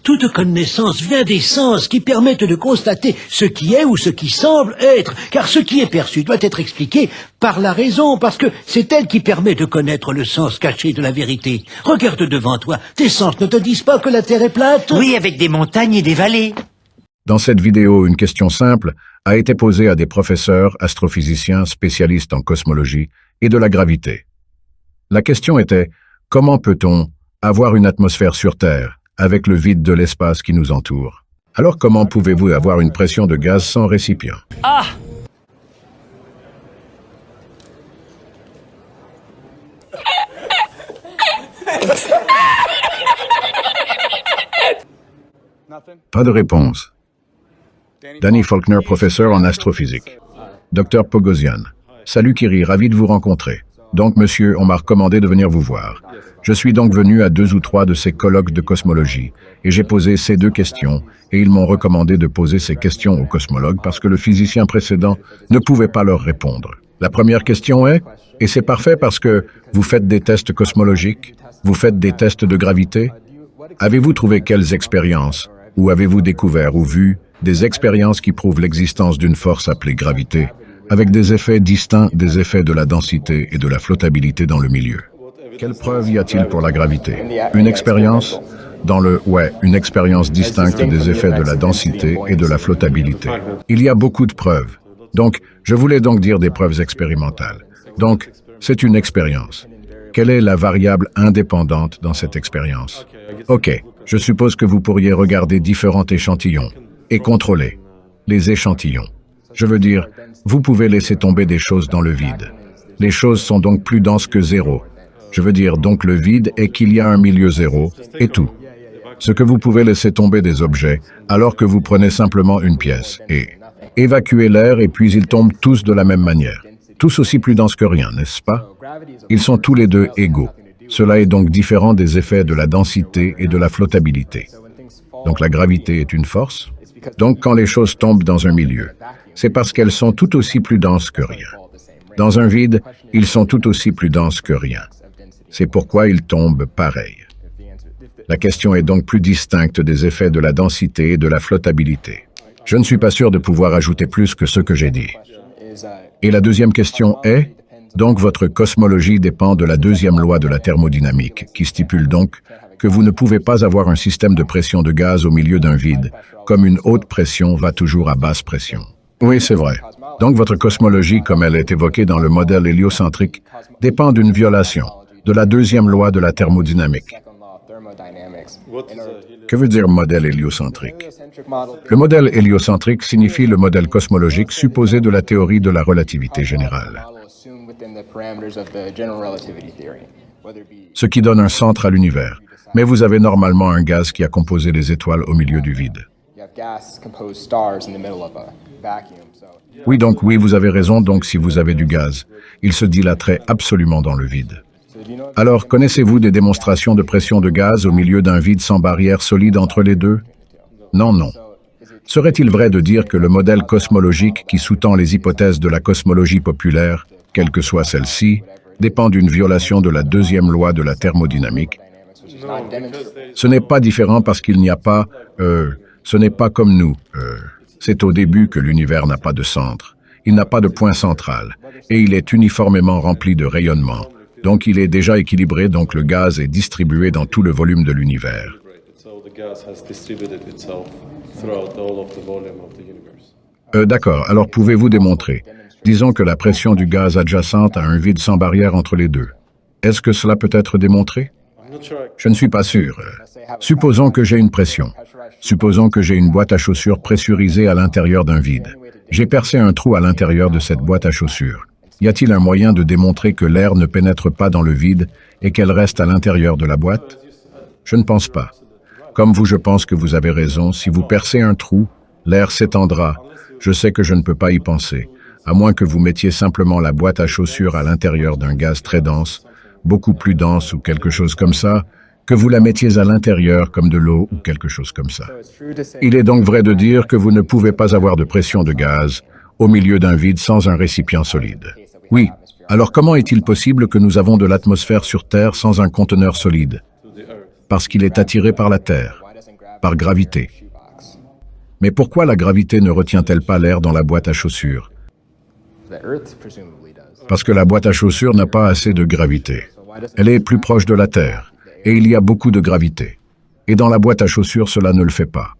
Toute connaissance vient des sens qui permettent de constater ce qui est ou ce qui semble être, car ce qui est perçu doit être expliqué par la raison, parce que c'est elle qui permet de connaître le sens caché de la vérité. Regarde devant toi, tes sens ne te disent pas que la Terre est plate? Oui, avec des montagnes et des vallées. Dans cette vidéo, une question simple a été posée à des professeurs, astrophysiciens, spécialistes en cosmologie et de la gravité. La question était, comment peut-on avoir une atmosphère sur Terre avec le vide de l'espace qui nous entoure? Alors comment pouvez-vous avoir une pression de gaz sans récipient? Ah! Pas de réponse. Danny Faulkner, professeur en astrophysique. Dr Pogosian. Salut Kiri, ravi de vous rencontrer. Donc monsieur, on m'a recommandé de venir vous voir. Je suis donc venu à 2 ou 3 de ces colloques de cosmologie, et j'ai posé ces 2 questions, et ils m'ont recommandé de poser ces questions aux cosmologues parce que le physicien précédent ne pouvait pas leur répondre. La première question est, et c'est parfait parce que vous faites des tests cosmologiques, vous faites des tests de gravité, avez-vous trouvé quelles expériences, ou avez-vous découvert ou vu des expériences qui prouvent l'existence d'une force appelée gravité, avec des effets distincts des effets de la densité et de la flottabilité dans le milieu? Quelle preuve y a-t-il pour la gravité? Une expérience? Une expérience distincte des effets de la densité et de la flottabilité. Il y a beaucoup de preuves. Donc, je voulais donc dire des preuves expérimentales. Donc, c'est une expérience. Quelle est la variable indépendante dans cette expérience? Ok, je suppose que vous pourriez regarder différents échantillons et contrôler les échantillons. Je veux dire, vous pouvez laisser tomber des choses dans le vide. Les choses sont donc plus denses que zéro. Je veux dire donc le vide est qu'il y a un milieu zéro et tout. Ce que vous pouvez laisser tomber des objets alors que vous prenez simplement une pièce et évacuez l'air et puis ils tombent tous de la même manière. Tous aussi plus denses que rien, n'est-ce pas? Ils sont tous les deux égaux. Cela est donc différent des effets de la densité et de la flottabilité. Donc la gravité est une force. Donc quand les choses tombent dans un milieu, c'est parce qu'elles sont tout aussi plus denses que rien. Dans un vide, ils sont tout aussi plus denses que rien. C'est pourquoi ils tombent pareil. La question est donc plus distincte des effets de la densité et de la flottabilité. Je ne suis pas sûr de pouvoir ajouter plus que ce que j'ai dit. Et la deuxième question est, donc votre cosmologie dépend de la deuxième loi de la thermodynamique, qui stipule donc que vous ne pouvez pas avoir un système de pression de gaz au milieu d'un vide, comme une haute pression va toujours à basse pression. Oui, c'est vrai. Donc votre cosmologie, comme elle est évoquée dans le modèle héliocentrique, dépend d'une violation de la deuxième loi de la thermodynamique. Que veut dire modèle héliocentrique? Le modèle héliocentrique signifie le modèle cosmologique supposé de la théorie de la relativité générale. Ce qui donne un centre à l'univers. Mais vous avez normalement un gaz qui a composé les étoiles au milieu du vide. Oui, donc oui, vous avez raison, donc si vous avez du gaz, il se dilaterait absolument dans le vide. Alors, connaissez-vous des démonstrations de pression de gaz au milieu d'un vide sans barrière solide entre les deux? Non, non. Serait-il vrai de dire que le modèle cosmologique qui sous-tend les hypothèses de la cosmologie populaire, quelle que soit celle-ci, dépend d'une violation de la deuxième loi de la thermodynamique? Ce n'est pas différent parce qu'il n'y a pas... ce n'est pas comme nous. C'est au début que l'univers n'a pas de centre. Il n'a pas de point central. Et il est uniformément rempli de rayonnement. Donc il est déjà équilibré, donc le gaz est distribué dans tout le volume de l'univers. D'accord, alors pouvez-vous démontrer? Disons que la pression du gaz adjacente a un vide sans barrière entre les deux. Est-ce que cela peut être démontré? Je ne suis pas sûr. Supposons que j'ai une pression. Supposons que j'ai une boîte à chaussures pressurisée à l'intérieur d'un vide. J'ai percé un trou à l'intérieur de cette boîte à chaussures. Y a-t-il un moyen de démontrer que l'air ne pénètre pas dans le vide et qu'elle reste à l'intérieur de la boîte? Je ne pense pas. Comme vous, je pense que vous avez raison. Si vous percez un trou, l'air s'étendra. Je sais que je ne peux pas y penser, à moins que vous mettiez simplement la boîte à chaussures à l'intérieur d'un gaz très dense, beaucoup plus dense ou quelque chose comme ça, que vous la mettiez à l'intérieur comme de l'eau ou quelque chose comme ça. Il est donc vrai de dire que vous ne pouvez pas avoir de pression de gaz au milieu d'un vide sans un récipient solide. Oui, alors comment est-il possible que nous avons de l'atmosphère sur Terre sans un conteneur solide? Parce qu'il est attiré par la Terre. Par gravité. Mais pourquoi la gravité ne retient-elle pas l'air dans la boîte à chaussures? Parce que la boîte à chaussures n'a pas assez de gravité. Elle est plus proche de la Terre, et il y a beaucoup de gravité. Et dans la boîte à chaussures, cela ne le fait pas.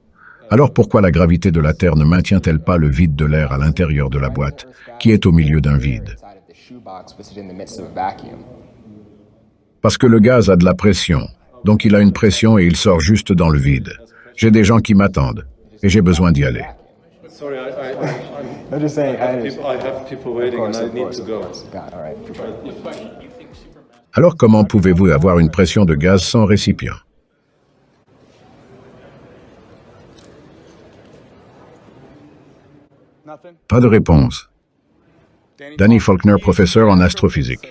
Alors pourquoi la gravité de la Terre ne maintient-elle pas le vide de l'air à l'intérieur de la boîte, qui est au milieu d'un vide? Parce que le gaz a de la pression, donc il a une pression et il sort juste dans le vide. J'ai des gens qui m'attendent, et j'ai besoin d'y aller. Sorry, I'm just saying, I have people waiting and I need to go. Alors comment pouvez-vous avoir une pression de gaz sans récipient? Pas de réponse. Danny Faulkner, professeur en astrophysique.